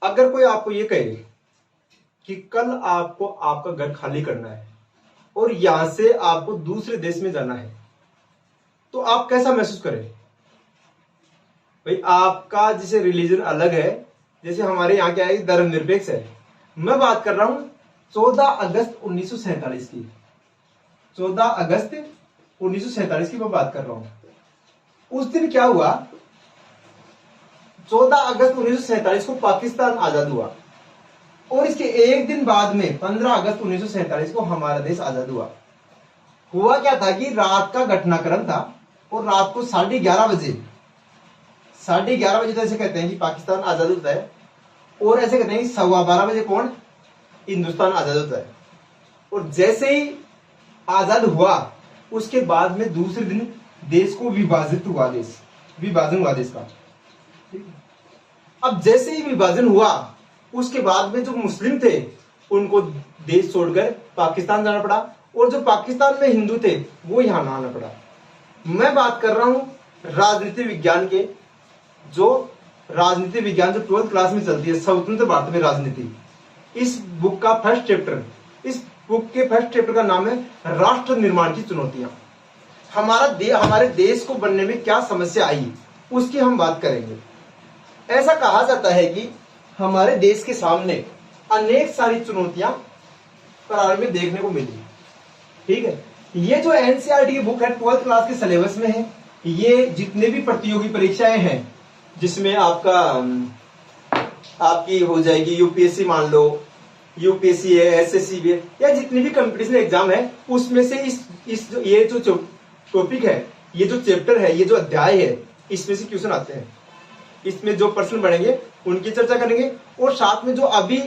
अगर कोई आपको ये कहे कि कल आपको आपका घर खाली करना है और यहां से आपको दूसरे देश में जाना है, तो आप कैसा महसूस करें? भाई आपका जैसे रिलीजन अलग है, जैसे हमारे यहाँ क्या है, धर्मनिरपेक्ष है। मैं बात कर रहा हूं 14 अगस्त 1947 की। 14 अगस्त 1947 की मैं बात कर रहा हूं। उस दिन क्या हुआ, 14 अगस्त 1947 को पाकिस्तान आजाद हुआ और इसके एक दिन बाद में 15 अगस्त 1947 को हमारा देश आजाद हुआ। हुआ क्या था कि रात का घटनाक्रम था और रात को 11:30 बजे, 11:30 बजे तो ऐसे कहते हैं कि पाकिस्तान आजाद होता है, और ऐसे कहते हैं कि 12:15 बजे कौन, हिंदुस्तान आजाद होता है। और जैसे ही आजाद हुआ उसके बाद में दूसरे दिन देश को विभाजित हुआ, विभाजन हुआ देश का। अब जैसे ही विभाजन हुआ उसके बाद में जो मुस्लिम थे उनको देश छोड़कर पाकिस्तान जाना पड़ा, और जो पाकिस्तान में हिंदू थे वो यहां आना पड़ा। मैं बात कर रहा हूं राजनीति विज्ञान के, जो राजनीति विज्ञान जो 12th क्लास में चलती है, स्वतंत्र भारत में राजनीति। इस बुक का फर्स्ट चैप्टर, इस बुक के फर्स्ट चैप्टर का नाम है राष्ट्र निर्माण की चुनौतियां। हमारे देश को बनने में क्या समस्या आई उसकी हम बात करेंगे। ऐसा कहा जाता है कि हमारे देश के सामने अनेक सारी चुनौतियां प्रारंभ में देखने को मिली। ठीक है, ये जो एनसीईआरटी की बुक है 12th क्लास के सिलेबस में है। ये जितने भी प्रतियोगी परीक्षाएं हैं जिसमें आपकी हो जाएगी यूपीएससी, मान लो यूपीएससी है, एसएससी भी है, या जितनी भी कंपटीशन एग्जाम है, उसमें से ये जो टॉपिक है, ये जो चैप्टर है, ये जो अध्याय है, इसमें से क्वेश्चन आते हैं। इसमें जो प्रश्न बढ़ेंगे उनकी चर्चा करेंगे, और साथ में जो अभी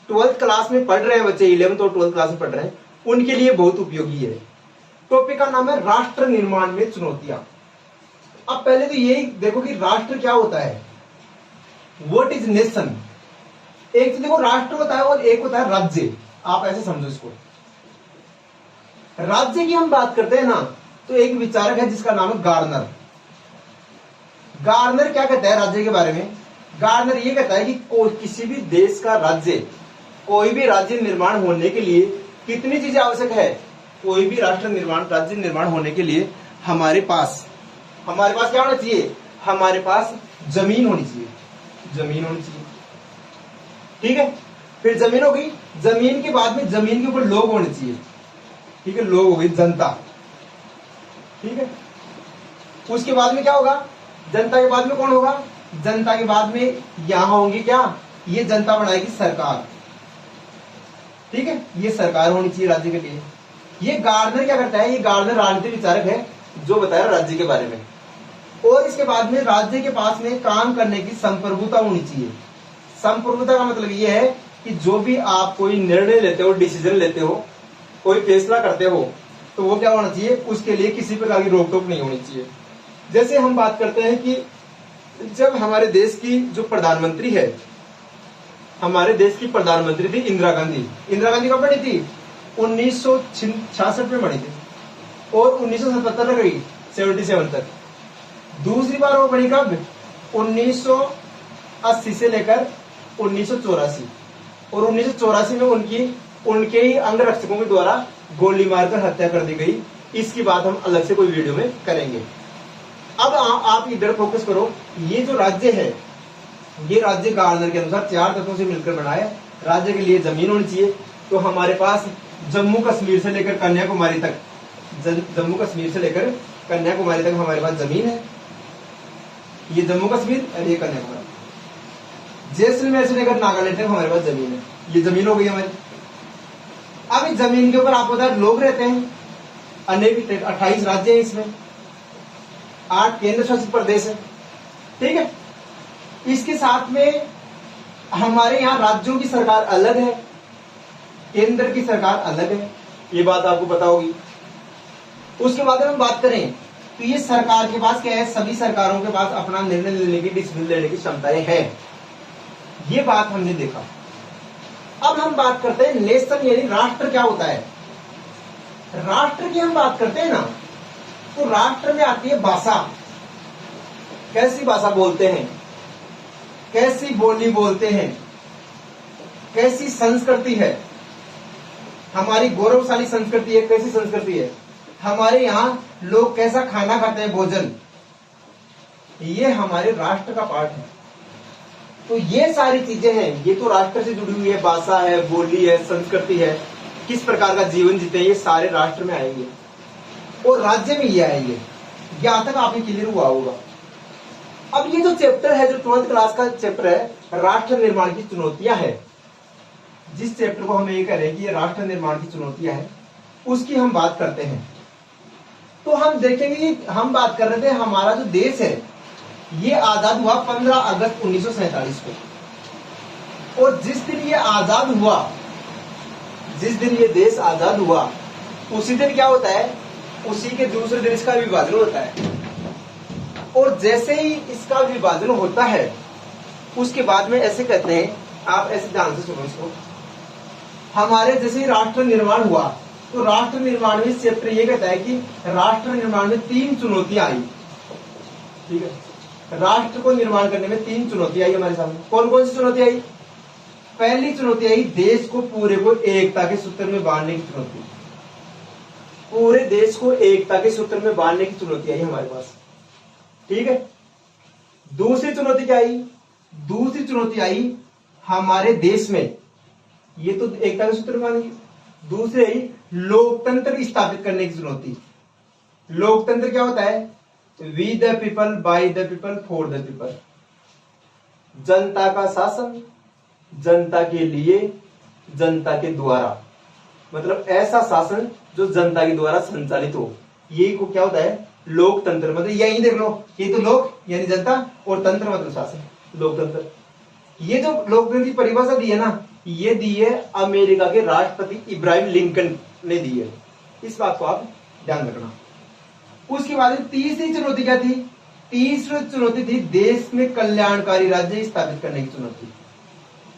12th क्लास में पढ़ रहे हैं बच्चे, 11th और 12th क्लास में पढ़ रहे हैं, उनके लिए बहुत उपयोगी है। टॉपिक का नाम है राष्ट्र निर्माण में चुनौतियां। अब पहले तो यही देखो कि राष्ट्र क्या होता है, व्हाट इज नेशन। एक तो देखो राष्ट्र होता है और एक होता है राज्य। आप ऐसे समझो इसको। राज्य की हम बात करते हैं ना, तो एक विचारक है जिसका नाम है गार्नर। गार्नर क्या कहता है राज्य के बारे में? गार्नर ये कहता है कि किसी भी देश का राज्य, कोई भी राज्य निर्माण होने के लिए कितनी चीजें आवश्यक है। कोई भी राज्य निर्माण होने के लिए हमारे पास क्या होना चाहिए? हमारे पास जमीन होनी चाहिए, जमीन होनी चाहिए। ठीक है, फिर जमीन हो गई, जमीन के बाद में जमीन के ऊपर लोग होने चाहिए। ठीक है, लोग हो गई, जनता। ठीक है, उसके बाद में क्या होगा? जनता के बाद में कौन होगा? जनता के बाद में यहां होंगी क्या? ये जनता बनाएगी सरकार। ठीक है, ये सरकार होनी चाहिए राज्य के लिए। ये गार्नर क्या करता है? ये गार्नर राजनीतिक विचारक है जो बताया राज्य के बारे में। और इसके बाद में राज्य के पास में काम करने की संप्रभुता होनी चाहिए। संप्रभुता का मतलब ये है कि जो भी आप कोई निर्णय लेते हो, डिसीजन लेते हो, कोई फैसला करते हो, तो वो क्या होना चाहिए? उसके लिए किसी प्रकार की रोक टोक नहीं होनी चाहिए। जैसे हम बात करते हैं कि जब हमारे देश की जो प्रधानमंत्री है, हमारे देश की प्रधानमंत्री थी इंदिरा गांधी। इंदिरा गांधी कब बनी थी? 1966 में बनी थी, और 1977 तक गई, 77 तक। दूसरी बार वो बनी कब? 1980 से लेकर 1984, और 1984 में उनके ही अंगरक्षकों के द्वारा गोली मारकर हत्या कर दी गई। इसकी बात हम अलग से कोई वीडियो में करेंगे। अब आप इधर फोकस करो। ये जो राज्य है, ये राज्य गार्नर के अनुसार 4 तत्वों से मिलकर बना है। राज्य के लिए जमीन होनी चाहिए, तो हमारे पास जम्मू कश्मीर से लेकर कन्याकुमारी तक, हमारे पास जमीन है। ये जम्मू कश्मीर और ये कन्याकुमारी। जैसलमेर से लेकर नागालैंड तक हमारे पास जमीन है। ये जमीन हो गई हमारी। अब इस जमीन के ऊपर आपको पता है लोग रहते हैं, अनेक 28 राज्य है, इसमें 8 केंद्र शासित प्रदेश है। ठीक है, इसके साथ में हमारे यहाँ राज्यों की सरकार अलग है, केंद्र की सरकार अलग है, ये बात आपको पता होगी। उसके बाद हम बात करें तो ये सरकार के पास क्या है? सभी सरकारों के पास अपना निर्णय लेने की, डिसीजन लेने की क्षमताएं हैं। ये बात हमने देखा। अब हम बात करते हैं नेशन, यानी राष्ट्र क्या होता है। राष्ट्र की हम बात करते हैं ना, तो राष्ट्र में आती है भाषा। कैसी भाषा बोलते हैं, कैसी बोली बोलते हैं, कैसी संस्कृति है, हमारी गौरवशाली संस्कृति है। कैसी संस्कृति है हमारे यहाँ, लोग कैसा खाना खाते हैं, भोजन, ये हमारे राष्ट्र का पार्ट है। तो ये सारी चीजें हैं, ये तो राष्ट्र से जुड़ी हुई है, भाषा है, बोली है, संस्कृति है, किस प्रकार का जीवन जीते हैं, ये सारे राष्ट्र में आएंगे और राज्य में ये आएंगे। यहां तक आपने क्लियर हुआ होगा। अब ये जो चैप्टर है, जो 12th क्लास का चैप्टर है, राष्ट्र निर्माण की चुनौतियां है, जिस चैप्टर को हम ये कह रहे हैं कि ये राष्ट्र निर्माण की चुनौतियां हैं, उसकी हम बात करते हैं। तो हम देखेंगे, हम बात कर रहे थे हमारा जो देश है ये आजाद हुआ 15 अगस्त 1947 को। और जिस दिन ये आजाद हुआ, जिस दिन ये देश आजाद हुआ, उसी दिन क्या होता है, उसी के दूसरे दिन इसका विभाजन होता है। और जैसे ही इसका विभाजन होता है, उसके बाद में ऐसे कहते हैं, आप ऐसे ध्यान से सुनो इसको, हमारे जैसे ही राष्ट्र निर्माण हुआ, तो राष्ट्र निर्माण में चैप्टर ये कहता है कि राष्ट्र निर्माण में 3 चुनौतियां आई। ठीक है, राष्ट्र को निर्माण करने में 3 चुनौतियां आई हमारे सामने। कौन कौन सी चुनौती आई? पहली चुनौती आई देश को पूरे को एकता के सूत्र में बांधने की चुनौती। पूरे देश को एकता के सूत्र में बांधने की चुनौती आई हमारे पास। ठीक है, दूसरी चुनौती क्या आई? दूसरी चुनौती आई हमारे देश में, ये तो एकता के सूत्र में बांधेगी, दूसरी आई लोकतंत्र स्थापित करने की चुनौती। लोकतंत्र क्या होता है? We the people, by the people, for the people. जनता का शासन, जनता के लिए, जनता के द्वारा, मतलब ऐसा शासन जो जनता के द्वारा संचालित हो, ये को क्या होता है? लोकतंत्र। मतलब यही देख लो, ये तो लोक यानी जनता और तंत्र मतलब शासन, लोकतंत्र। ये जो लोकतंत्र की परिभाषा दी है ना, ये दी है अमेरिका के राष्ट्रपति इब्राहिम लिंकन ने दी है। इस बात को आप ध्यान रखना। उसके बाद तीसरी चुनौती क्या थी? तीसरी चुनौती थी देश में कल्याणकारी राज्य स्थापित करने की चुनौती।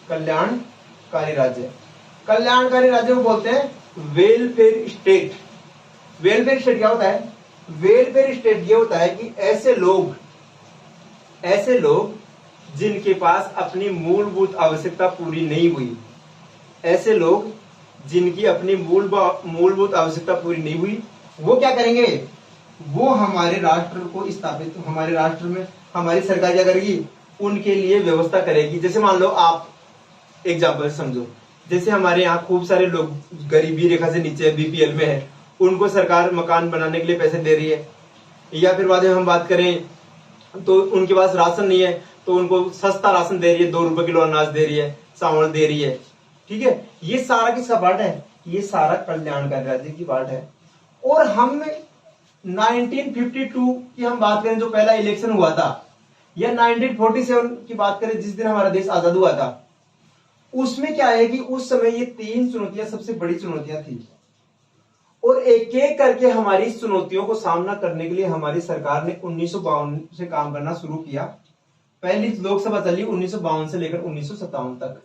कल्याणकारी राज्य, कल्याणकारी राज्य को बोलते हैं वेलफेयर स्टेट। वेलफेयर स्टेट क्या होता है? वेलफेयर स्टेट ये होता है कि ऐसे लोग जिनके पास अपनी मूलभूत आवश्यकता पूरी नहीं हुई, ऐसे लोग जिनकी अपनी मूलभूत आवश्यकता पूरी नहीं हुई, वो क्या करेंगे? वो हमारे राष्ट्र को स्थापित, हमारे राष्ट्र में हमारी सरकार क्या करेगी? उनके लिए व्यवस्था करेगी। जैसे मान लो आप एग्जाम्पल समझो, जैसे हमारे यहाँ खूब सारे लोग गरीबी रेखा से नीचे बीपीएल में है, उनको सरकार मकान बनाने के लिए पैसे दे रही है। या फिर बाद में हम बात करें तो उनके पास राशन नहीं है, तो उनको सस्ता राशन दे रही है, 2 रुपए किलो अनाज दे रही है, चावल दे रही है। ठीक है, ये सारा किसका पार्ट है? ये सारा कल्याणकारी राज्य की पार्ट है। और हम 1952 की हम बात करें, जो पहला इलेक्शन हुआ था, या 1947 की बात करें, जिस दिन हमारा देश आजाद हुआ था, उसमें क्या है कि उस समय ये 3 चुनौतियां सबसे बड़ी चुनौतियां थी। और एक एक करके हमारी इस चुनौतियों को सामना करने के लिए हमारी सरकार ने 1952 से काम करना शुरू किया। पहली लोकसभा चली 1952 से लेकर 1957 तक।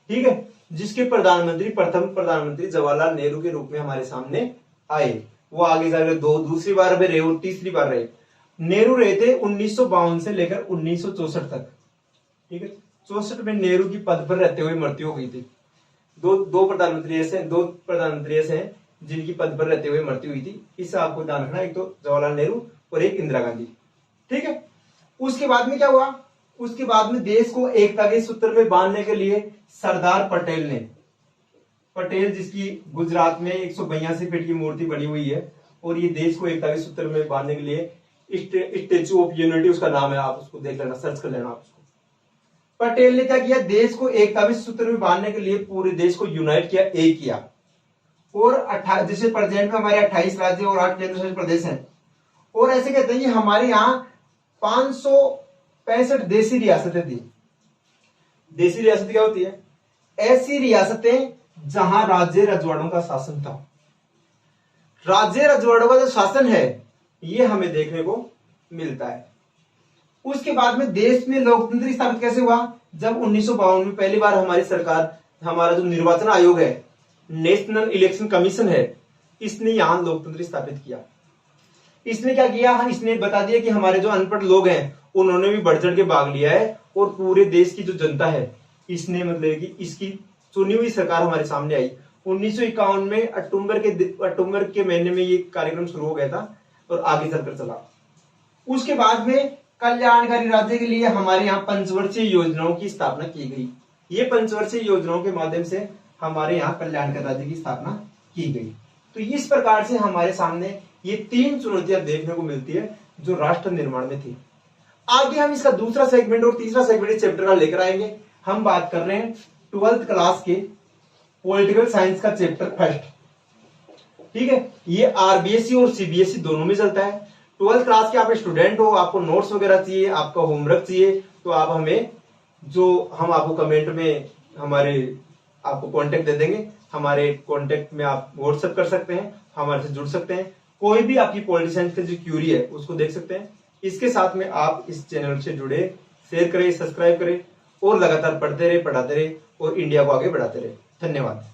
ठीक है, जिसके प्रधानमंत्री, प्रथम प्रधानमंत्री जवाहरलाल नेहरू के रूप में हमारे सामने आए। वो आगे जाकर दूसरी बार भी रहे और तीसरी बार रहे। नेहरू रहे थे 1952 से लेकर 1964 तक। ठीक है, 64 में नेहरू की पद पर रहते हुए मृत्यु हो गई थी। दो प्रधानमंत्री ऐसे हैं जिनकी पद पर रहते हुए मृत्यु हुई थी। इससे आपको ध्यान रखना, एक तो जवाहरलाल नेहरू और एक इंदिरा गांधी। ठीक है, उसके बाद में क्या हुआ? उसके बाद में देश को एकता के सूत्र में बांधने के लिए सरदार पटेल जिसकी गुजरात में 182 फीट की मूर्ति बनी हुई है, और ये देश को एकता के सूत्र में बांधने के लिए स्टेच्यू ऑफ यूनिटी उसका नाम है, आप उसको देख लेना, सर्च कर लेना आप उसको। पटेल ने क्या किया? देश को एकता के सूत्र में बांधने के लिए पूरे देश को यूनाइट किया, एक किया। और जैसे प्रेजेंट में हमारे 28 राज्य और 8 केंद्र शासित प्रदेश हैं। और ऐसे कहते हैं कि हमारे यहाँ 565 देशी रियासतें थी। देशी रियासत क्या होती है? ऐसी रियासतें जहां राज्य रजवाड़ों का शासन था। राज्य रजवाड़ों का जो शासन है ये हमें देखने को मिलता है। उसके बाद में देश में लोकतंत्र स्थापित कैसे हुआ? जब 1952 में पहली बार हमारी सरकार, हमारा जो निर्वाचन आयोग है, नेशनल इलेक्शन कमीशन है, इसने यहां लोकतंत्र स्थापित किया। इसने क्या किया? इसने बता दिया कि हमारे जो अनपढ़ लोग हैं उन्होंने भी बढ़ चढ़ के भाग लिया है, और पूरे देश की जो जनता है इसने मतलब कि इसकी चुनी हुई सरकार हमारे सामने आई 1951 में अक्टूबर के महीने में ये कार्यक्रम शुरू हो गया था और आगे चलकर चला। उसके बाद में कल्याणकारी राज्य के लिए हमारे यहाँ पंचवर्षीय योजनाओं की स्थापना की गई। ये पंचवर्षीय योजनाओं के माध्यम से हमारे यहाँ कल्याणकारी राज्य की स्थापना की गई। तो इस प्रकार से हमारे सामने ये 3 चुनौतियां देखने को मिलती है जो राष्ट्र निर्माण में थी। आगे हम इसका दूसरा सेगमेंट और तीसरा सेगमेंट इस चैप्टर का लेकर आएंगे। हम बात कर रहे हैं 12th क्लास के पॉलिटिकल साइंस का चैप्टर फर्स्ट। ठीक है, ये आरबीएसई और सीबीएसई दोनों में चलता है। 12th क्लास के आप स्टूडेंट हो, आपको नोट्स वगैरह चाहिए, आपका होमवर्क चाहिए, तो आप हमें हम आपको कमेंट में आपको कांटेक्ट दे देंगे। हमारे कांटेक्ट में आप व्हाट्सएप कर सकते हैं, हमारे से जुड़ सकते हैं। कोई भी आपकी पॉलिटिकल साइंस की जो क्यूरी है उसको देख सकते हैं। इसके साथ में आप इस चैनल से जुड़े, शेयर करें, सब्सक्राइब करें और लगातार पढ़ते रहे, पढ़ाते रहे और इंडिया को आगे बढ़ाते रहे। धन्यवाद।